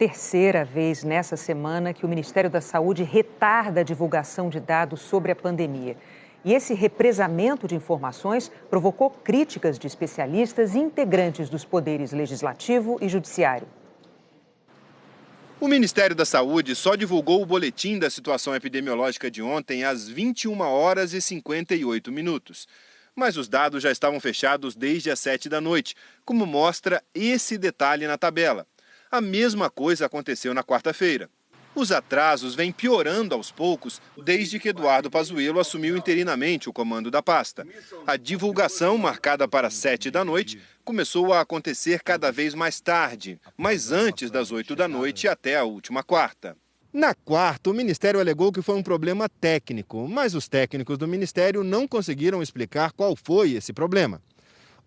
terceira vez nessa semana que o Ministério da Saúde retarda a divulgação de dados sobre a pandemia. E esse represamento de informações provocou críticas de especialistas e integrantes dos poderes legislativo e judiciário. O Ministério da Saúde só divulgou o boletim da situação epidemiológica de ontem às 21 horas e 58 minutos. Mas os dados já estavam fechados desde as 7 da noite, como mostra esse detalhe na tabela. A mesma coisa aconteceu na quarta-feira. Os atrasos vêm piorando aos poucos desde que Eduardo Pazuello assumiu interinamente o comando da pasta. A divulgação, marcada para 7 da noite, começou a acontecer cada vez mais tarde, mas antes das 8 da noite até a última quarta. Na quarta, o Ministério alegou que foi um problema técnico, mas os técnicos do Ministério não conseguiram explicar qual foi esse problema.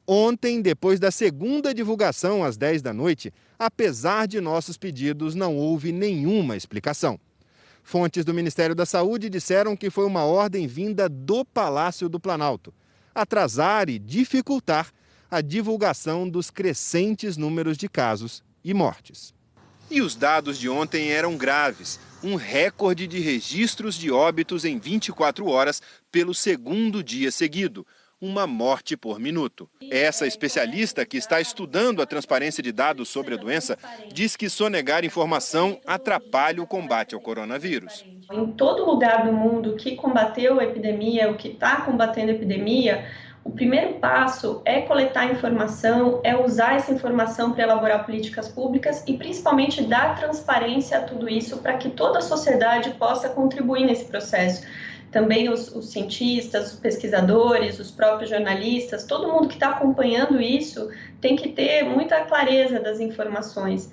Ontem, depois da segunda divulgação às 10 da noite, apesar de nossos pedidos, não houve nenhuma explicação. Fontes do Ministério da Saúde disseram que foi uma ordem vinda do Palácio do Planalto, atrasar e dificultar a divulgação dos crescentes números de casos e mortes. E os dados de ontem eram graves. Um recorde de registros de óbitos em 24 horas pelo segundo dia seguido. Uma morte por minuto. Essa especialista, que está estudando a transparência de dados sobre a doença, diz que sonegar informação atrapalha o combate ao coronavírus. Em todo lugar do mundo que combateu a epidemia, o que está combatendo a epidemia, o primeiro passo é coletar informação, é usar essa informação para elaborar políticas públicas e principalmente dar transparência a tudo isso para que toda a sociedade possa contribuir nesse processo. Também os cientistas, os pesquisadores, os próprios jornalistas, todo mundo que está acompanhando isso tem que ter muita clareza das informações.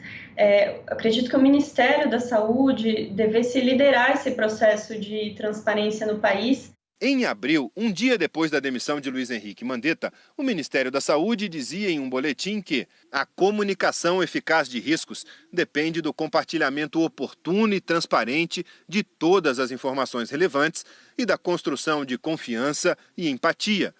Acredito que o Ministério da Saúde devesse liderar esse processo de transparência no país. Em abril, um dia depois da demissão de Luiz Henrique Mandetta, o Ministério da Saúde dizia em um boletim que a comunicação eficaz de riscos depende do compartilhamento oportuno e transparente de todas as informações relevantes e da construção de confiança e empatia.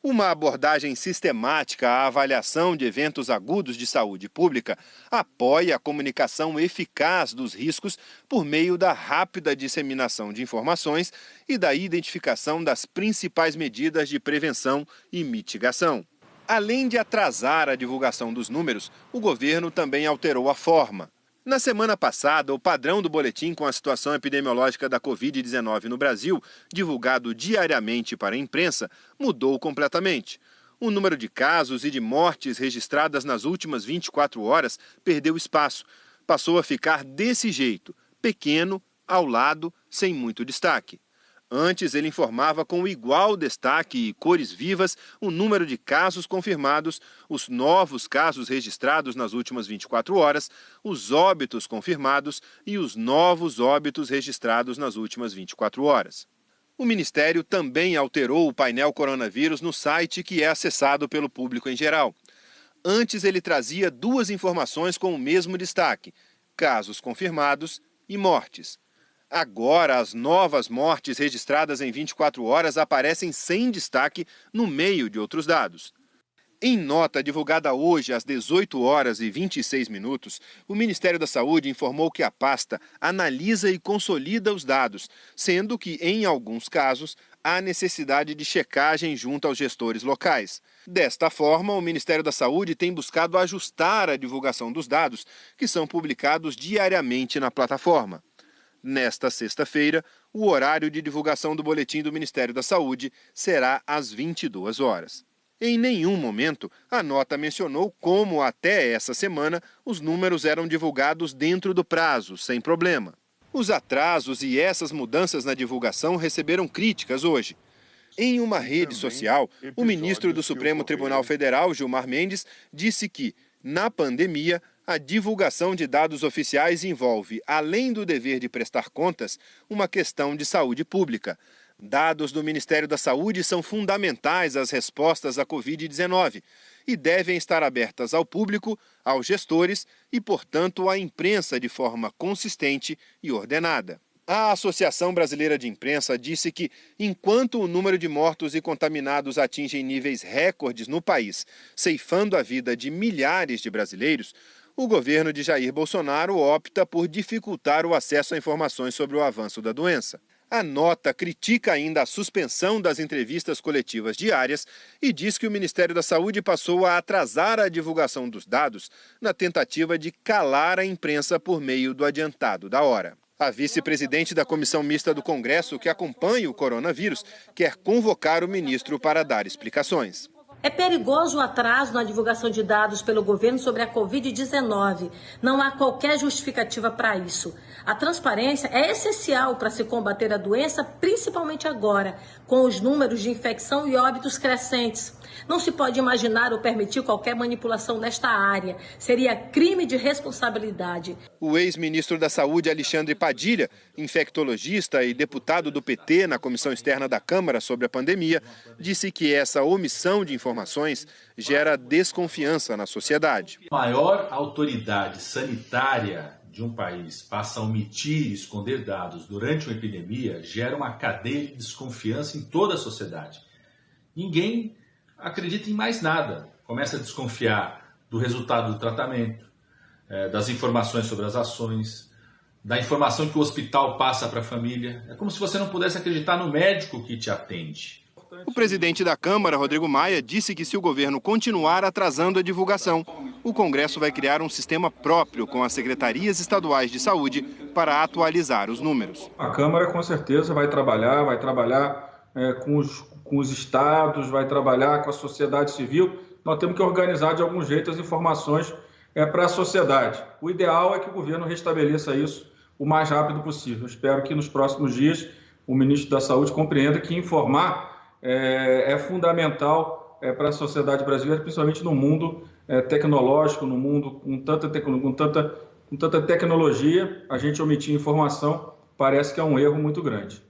Uma abordagem sistemática à avaliação de eventos agudos de saúde pública apoia a comunicação eficaz dos riscos por meio da rápida disseminação de informações e da identificação das principais medidas de prevenção e mitigação. Além de atrasar a divulgação dos números, o governo também alterou a forma. Na semana passada, o padrão do boletim com a situação epidemiológica da Covid-19 no Brasil, divulgado diariamente para a imprensa, mudou completamente. O número de casos e de mortes registradas nas últimas 24 horas perdeu espaço. Passou a ficar desse jeito, pequeno, ao lado, sem muito destaque. Antes, ele informava com igual destaque e cores vivas o número de casos confirmados, os novos casos registrados nas últimas 24 horas, os óbitos confirmados e os novos óbitos registrados nas últimas 24 horas. O Ministério também alterou o painel coronavírus no site que é acessado pelo público em geral. Antes, ele trazia duas informações com o mesmo destaque: casos confirmados e mortes. Agora, as novas mortes registradas em 24 horas aparecem sem destaque no meio de outros dados. Em nota divulgada hoje às 18 horas e 26 minutos, o Ministério da Saúde informou que a pasta analisa e consolida os dados, sendo que, em alguns casos, há necessidade de checagem junto aos gestores locais. Desta forma, o Ministério da Saúde tem buscado ajustar a divulgação dos dados, que são publicados diariamente na plataforma. Nesta sexta-feira, o horário de divulgação do boletim do Ministério da Saúde será às 22 horas. Em nenhum momento, a nota mencionou como, até essa semana, os números eram divulgados dentro do prazo, sem problema. Os atrasos e essas mudanças na divulgação receberam críticas hoje. Em uma rede social, o ministro do Supremo Tribunal Federal, Gilmar Mendes, disse que, na pandemia, a divulgação de dados oficiais envolve, além do dever de prestar contas, uma questão de saúde pública. Dados do Ministério da Saúde são fundamentais às respostas à Covid-19 e devem estar abertas ao público, aos gestores e, portanto, à imprensa de forma consistente e ordenada. A Associação Brasileira de Imprensa disse que, enquanto o número de mortos e contaminados atinge níveis recordes no país, ceifando a vida de milhares de brasileiros, o governo de Jair Bolsonaro opta por dificultar o acesso a informações sobre o avanço da doença. A nota critica ainda a suspensão das entrevistas coletivas diárias e diz que o Ministério da Saúde passou a atrasar a divulgação dos dados na tentativa de calar a imprensa por meio do adiantado da hora. A vice-presidente da Comissão Mista do Congresso, que acompanha o coronavírus, quer convocar o ministro para dar explicações. É perigoso o atraso na divulgação de dados pelo governo sobre a Covid-19. Não há qualquer justificativa para isso. A transparência é essencial para se combater a doença, principalmente agora, com os números de infecção e óbitos crescentes. Não se pode imaginar ou permitir qualquer manipulação nesta área. Seria crime de responsabilidade. O ex-ministro da Saúde, Alexandre Padilha, infectologista e deputado do PT na Comissão Externa da Câmara sobre a pandemia, disse que essa omissão de informações gera desconfiança na sociedade. A maior autoridade sanitária de um país passa a omitir e esconder dados durante uma epidemia, gera uma cadeia de desconfiança em toda a sociedade. Ninguém acredita em mais nada. Começa a desconfiar do resultado do tratamento, das informações sobre as ações, da informação que o hospital passa para a família. É como se você não pudesse acreditar no médico que te atende. O presidente da Câmara, Rodrigo Maia, disse que se o governo continuar atrasando a divulgação, o Congresso vai criar um sistema próprio com as secretarias estaduais de saúde para atualizar os números. A Câmara com certeza vai trabalhar com os estados, vai trabalhar com a sociedade civil. Nós temos que organizar de algum jeito as informações para a sociedade. O ideal é que o governo restabeleça isso o mais rápido possível. Eu espero que nos próximos dias o ministro da Saúde compreenda que informar é fundamental para a sociedade brasileira, principalmente no mundo tecnológico, no mundo com tanta tecnologia. A gente omitir informação parece que é um erro muito grande.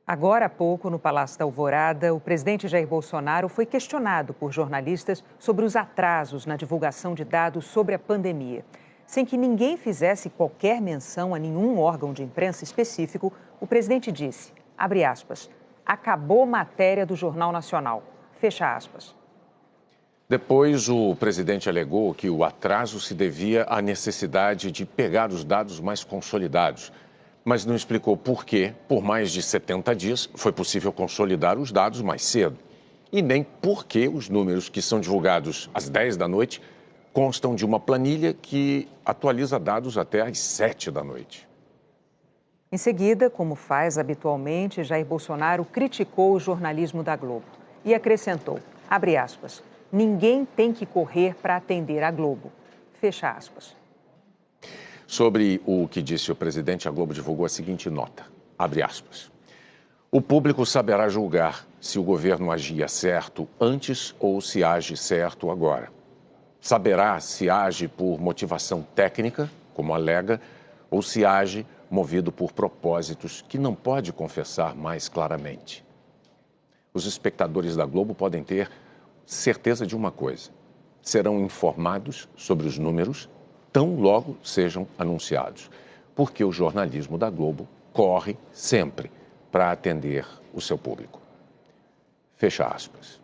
Agora há pouco, no Palácio da Alvorada, o presidente Jair Bolsonaro foi questionado por jornalistas sobre os atrasos na divulgação de dados sobre a pandemia. Sem que ninguém fizesse qualquer menção a nenhum órgão de imprensa específico, o presidente disse, abre aspas, acabou matéria do Jornal Nacional, fecha aspas. Depois, o presidente alegou que o atraso se devia à necessidade de pegar os dados mais consolidados, mas não explicou por que, por mais de 70 dias, foi possível consolidar os dados mais cedo. E nem por que os números que são divulgados às 10 da noite constam de uma planilha que atualiza dados até às 7 da noite. Em seguida, como faz habitualmente, Jair Bolsonaro criticou o jornalismo da Globo e acrescentou, abre aspas, ninguém tem que correr para atender a Globo, fecha aspas. Sobre o que disse o presidente, a Globo divulgou a seguinte nota, abre aspas. O público saberá julgar se o governo agia certo antes ou se age certo agora. Saberá se age por motivação técnica, como alega, ou se age movido por propósitos que não pode confessar mais claramente. Os espectadores da Globo podem ter certeza de uma coisa. Serão informados sobre os números tão logo sejam anunciados, porque o jornalismo da Globo corre sempre para atender o seu público. Fecha aspas.